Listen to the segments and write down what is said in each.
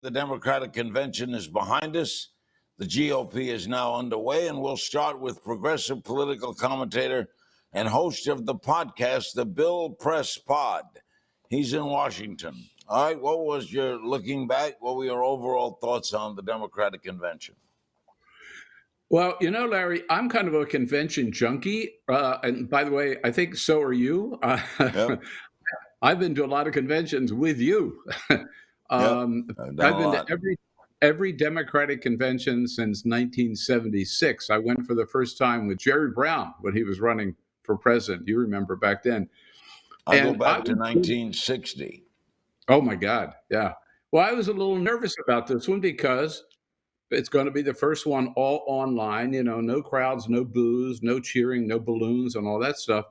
The Democratic convention is behind us. The GOP is now underway, and we'll start with progressive political commentator and host of the podcast, the Bill Press Pod. He's in Washington. All right, what was your looking back? What were your overall thoughts on the Democratic convention? Well, Larry, I'm kind of a convention junkie. And by the way, I think so are you. Yep. I've been to a lot of conventions with you. I've I've been to every Democratic convention since 1976. I went for the first time with Jerry Brown when he was running for president. You remember back then. I go back to 1960. Oh, my God. Yeah. Well, I was a little nervous about this one because it's going to be the first one all online, no crowds, no boos, no cheering, no balloons and all that stuff.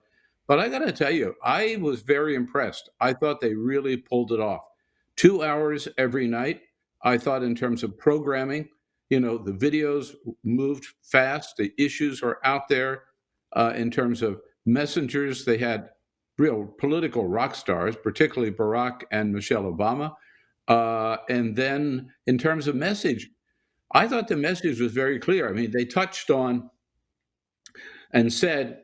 But I got to tell you, I was very impressed. I thought they really pulled it off. 2 hours every night. I thought in terms of programming, the videos moved fast. The issues are out there. In terms of messengers, they had real political rock stars, particularly Barack and Michelle Obama. And then in terms of message, I thought the message was very clear. I mean, they touched on and said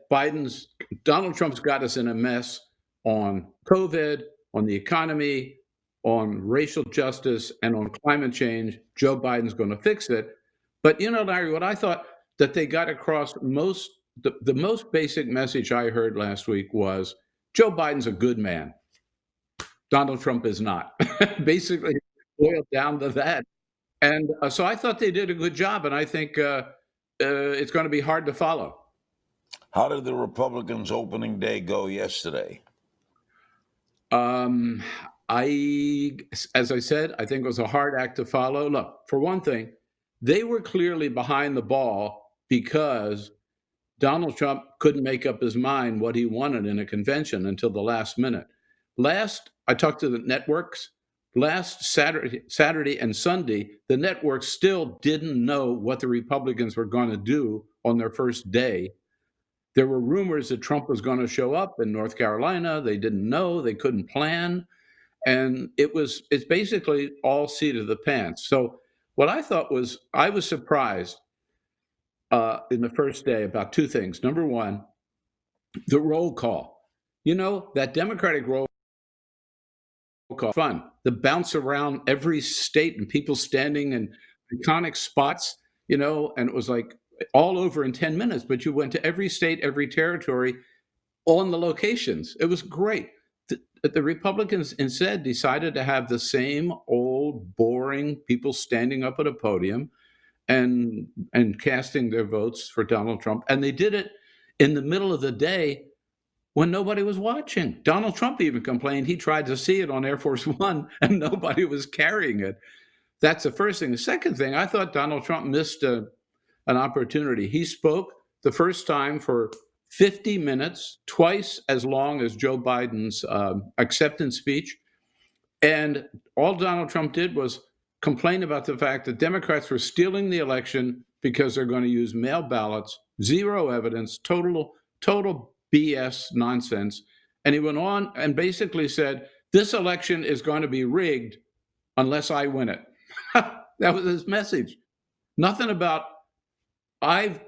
Donald Trump's got us in a mess on COVID, on the economy, on racial justice, and on climate change. Joe Biden's going to fix it. But, Larry, what I thought that they got across the most basic message I heard last week was Joe Biden's a good man. Donald Trump is not. Basically, boiled down to that. And so I thought they did a good job, and I think it's going to be hard to follow. How did the Republicans' opening day go yesterday? As I said, I think it was a hard act to follow. Look, for one thing, they were clearly behind the ball because Donald Trump couldn't make up his mind what he wanted in a convention until the last minute. I talked to the networks. Last Saturday and Sunday, the networks still didn't know what the Republicans were going to do on their first day. There were rumors that Trump was going to show up in North Carolina. They didn't know. They couldn't plan. And it's basically all seat of the pants. So what I thought was, I was surprised in the first day about two things. Number one, the roll call. That Democratic roll call, fun. The bounce around every state and people standing in iconic spots, and it was like all over in 10 minutes, but you went to every state, every territory on the locations. It was great. The Republicans instead decided to have the same old, boring people standing up at a podium and casting their votes for Donald Trump. And they did it in the middle of the day when nobody was watching. Donald Trump even complained he tried to see it on Air Force One and nobody was carrying it. That's the first thing. The second thing, I thought Donald Trump missed an opportunity. He spoke the first time for 50 minutes, twice as long as Joe Biden's acceptance speech. And all Donald Trump did was complain about the fact that Democrats were stealing the election because they're going to use mail ballots, zero evidence, total BS nonsense. And he went on and basically said, this election is going to be rigged unless I win it. That was his message. Nothing about I've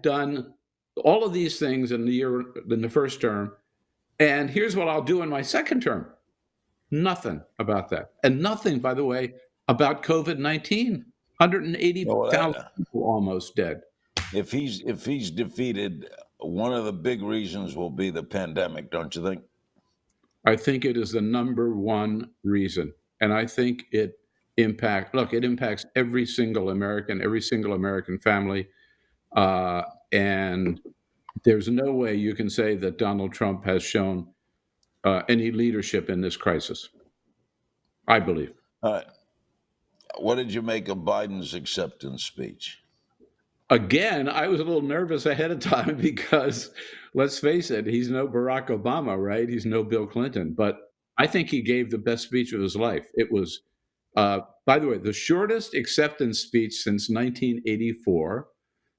done all of these things in the first term, and here's what I'll do in my second term. Nothing about that. And nothing, by the way, about COVID-19. 180,000 people almost dead. If he's defeated, one of the big reasons will be the pandemic, don't you think? I think it is the number one reason. And I think it impacts every single American family. And there's no way you can say that Donald Trump has shown any leadership in this crisis, I believe. What did you make of Biden's acceptance speech? Again, I was a little nervous ahead of time because, let's face it, he's no Barack Obama, right? He's no Bill Clinton. But I think he gave the best speech of his life. It was, by the way, the shortest acceptance speech since 1984.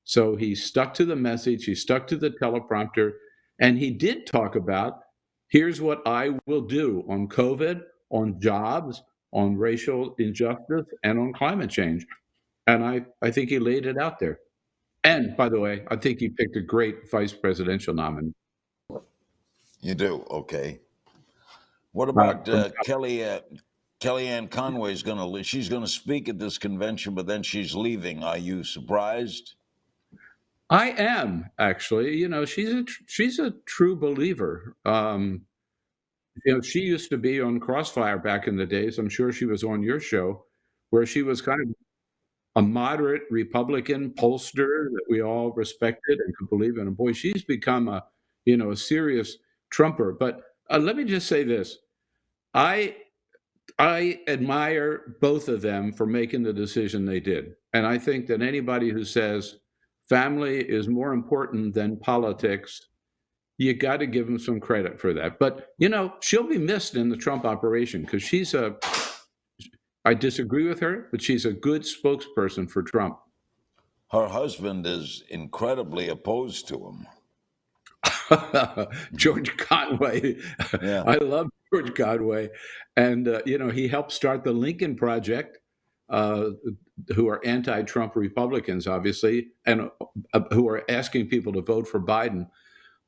So he stuck to the message, he stuck to the teleprompter, and he did talk about, here's what I will do on COVID, on jobs, on racial injustice and on climate change. And I think he laid it out there. And by the way, I think he picked a great vice presidential nominee. You do? Okay. What Uh, about from Kellyanne Conway is going to she's going to speak at this convention, but then she's leaving. Are you surprised? I am actually. She's a true believer. She used to be on Crossfire back in the days. I'm sure she was on your show, where she was kind of a moderate Republican pollster that we all respected and could believe in. And boy, she's become a serious Trumper. But let me just say this: I I admire both of them for making the decision they did, and I think that anybody who says family is more important than politics, you got to give them some credit for that. But she'll be missed in the Trump operation because I disagree with her, but she's a good spokesperson for Trump. Her husband is incredibly opposed to him. George Conway. Yeah. I love George Conway. And, he helped start the Lincoln Project, who are anti-Trump Republicans, obviously, and who are asking people to vote for Biden.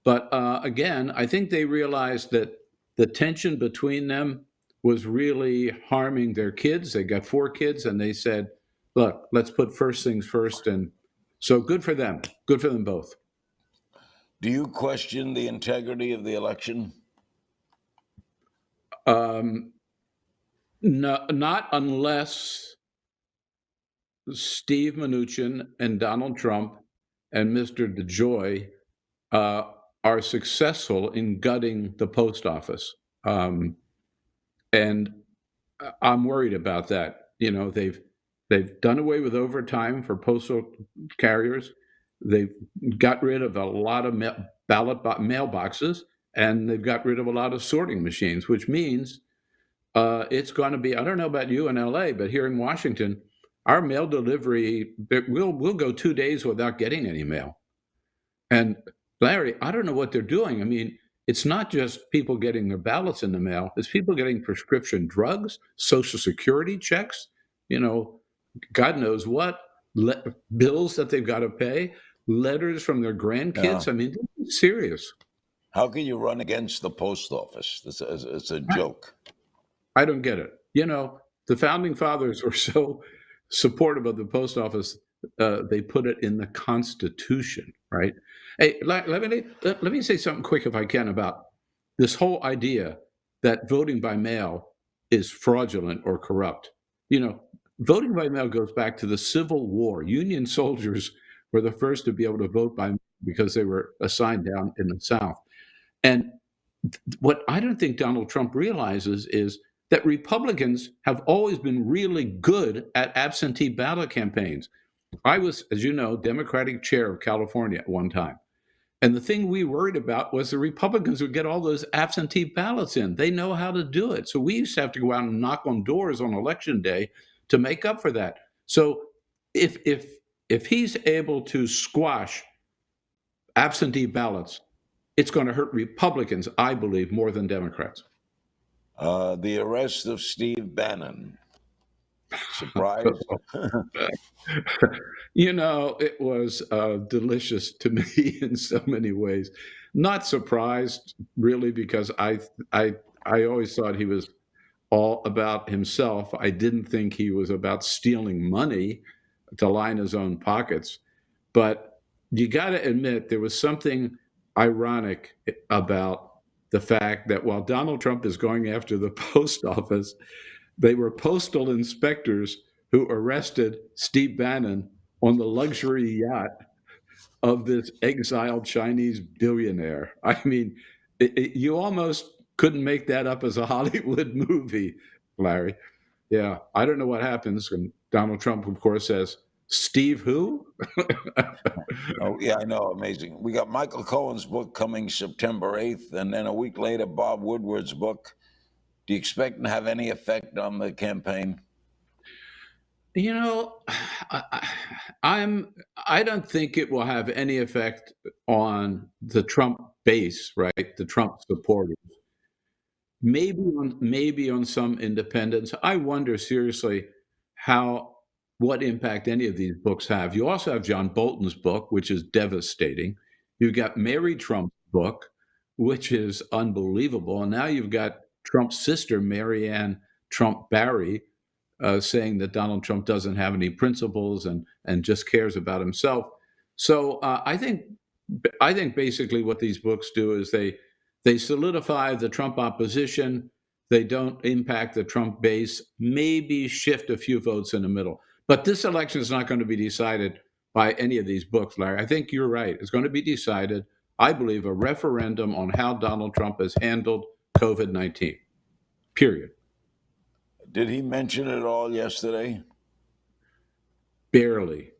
But again, I think they realized that the tension between them was really harming their kids. They got 4 kids, and they said, look, let's put first things first. And so good for them. Good for them both. Do you question the integrity of the election? No, not unless Steve Mnuchin and Donald Trump and Mr. DeJoy are successful in gutting the post office. And I'm worried about that. They've done away with overtime for postal carriers. They've got rid of a lot of ballot mailboxes, and they've got rid of a lot of sorting machines, which means it's going to be, I don't know about you in LA, but here in Washington, our mail delivery, we'll go 2 days without getting any mail. And Larry, I don't know what they're doing. I mean, it's not just people getting their ballots in the mail, it's people getting prescription drugs, Social Security checks, God knows what, bills that they've got to pay, letters from their grandkids. Yeah. I mean, it's serious. How can you run against the post office? It's a joke. I don't get it. The founding fathers were so supportive of the post office, they put it in the Constitution, right? Hey, let me say something quick, if I can, about this whole idea that voting by mail is fraudulent or corrupt. Voting by mail goes back to the Civil War. Union soldiers were the first to be able to vote by mail because they were assigned down in the South. And what I don't think Donald Trump realizes is that Republicans have always been really good at absentee ballot campaigns. I was, as you know, Democratic chair of California at one time. And the thing we worried about was the Republicans would get all those absentee ballots in. They know how to do it. So we used to have to go out and knock on doors on election day to make up for that. So if he's able to squash absentee ballots, it's going to hurt Republicans, I believe, more than Democrats. The arrest of Steve Bannon. Surprised? It was delicious to me in so many ways. Not surprised, really, because I always thought he was all about himself. I didn't think he was about stealing money to line his own pockets. But you got to admit there was something ironic about the fact that while Donald Trump is going after the post office, they were postal inspectors who arrested Steve Bannon on the luxury yacht of this exiled Chinese billionaire. I mean, you almost couldn't make that up as a Hollywood movie, Larry. Yeah, I don't know what happens. And Donald Trump, of course, says, Steve who? Oh, yeah, I know. Amazing. We got Michael Cohen's book coming September 8th, and then a week later, Bob Woodward's book. Do you expect to have any effect on the campaign? I don't think it will have any effect on the Trump base, right? The Trump supporters. maybe on some independents. I wonder seriously what impact any of these books have. You also have John Bolton's book, which is devastating. You've got Mary Trump's book, which is unbelievable, and now you've got Trump's sister, Marianne Trump Barry, saying that Donald Trump doesn't have any principles and just cares about himself. So I think basically what these books do is they solidify the Trump opposition. They don't impact the Trump base, maybe shift a few votes in the middle. But this election is not going to be decided by any of these books, Larry. I think you're right. It's going to be decided, I believe, a referendum on how Donald Trump has handled COVID-19, period. Did he mention it all yesterday? Barely.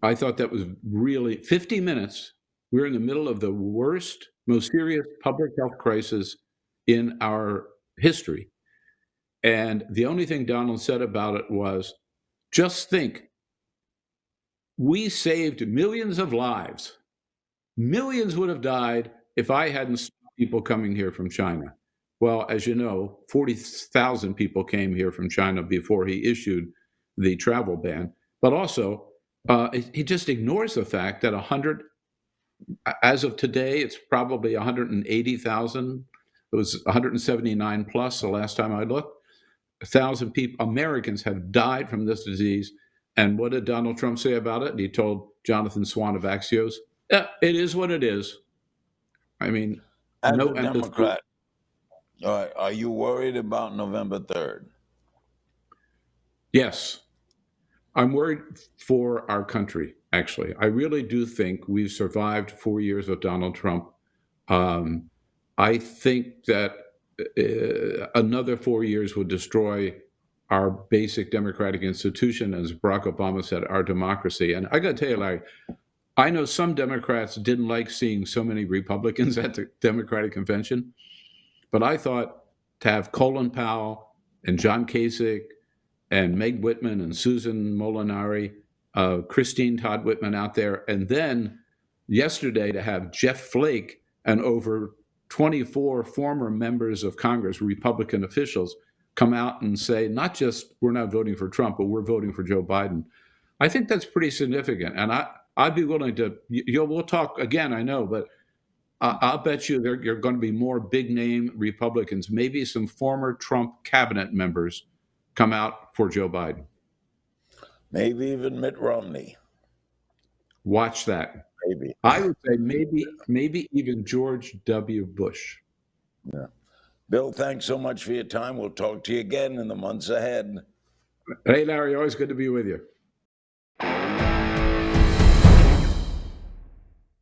I thought that was really 50 minutes. We're in the middle of the worst, most serious public health crisis in our history. And the only thing Donald said about it was, just think, we saved millions of lives. Millions would have died if I hadn't stopped people coming here from China. Well, as you know, 40,000 people came here from China before he issued the travel ban. But also, he just ignores the fact that as of today, it's probably 180,000. It was 179 plus the last time I looked. 1,000 people, Americans, have died from this disease. And what did Donald Trump say about it? He told Jonathan Swan of Axios, it is what it is. I mean, As no a empathy. Democrat, are you worried about November 3rd? Yes. I'm worried for our country, actually. I really do think we've survived 4 years of Donald Trump. I think that another 4 years would destroy our basic democratic institution, as Barack Obama said, our democracy. And I got to tell you, Larry, I know some Democrats didn't like seeing so many Republicans at the Democratic convention, but I thought to have Colin Powell and John Kasich and Meg Whitman and Susan Molinari, Christine Todd Whitman out there, and then yesterday to have Jeff Flake and over 24 former members of Congress, Republican officials, come out and say, not just we're not voting for Trump, but we're voting for Joe Biden. I think that's pretty significant. And I'd be willing to, we'll talk again, I know, but I'll bet you you're going to be more big name Republicans, maybe some former Trump cabinet members come out for Joe Biden. Maybe even Mitt Romney. Watch that. Maybe. I would say maybe even George W. Bush. Yeah. Bill, thanks so much for your time. We'll talk to you again in the months ahead. Hey, Larry, always good to be with you.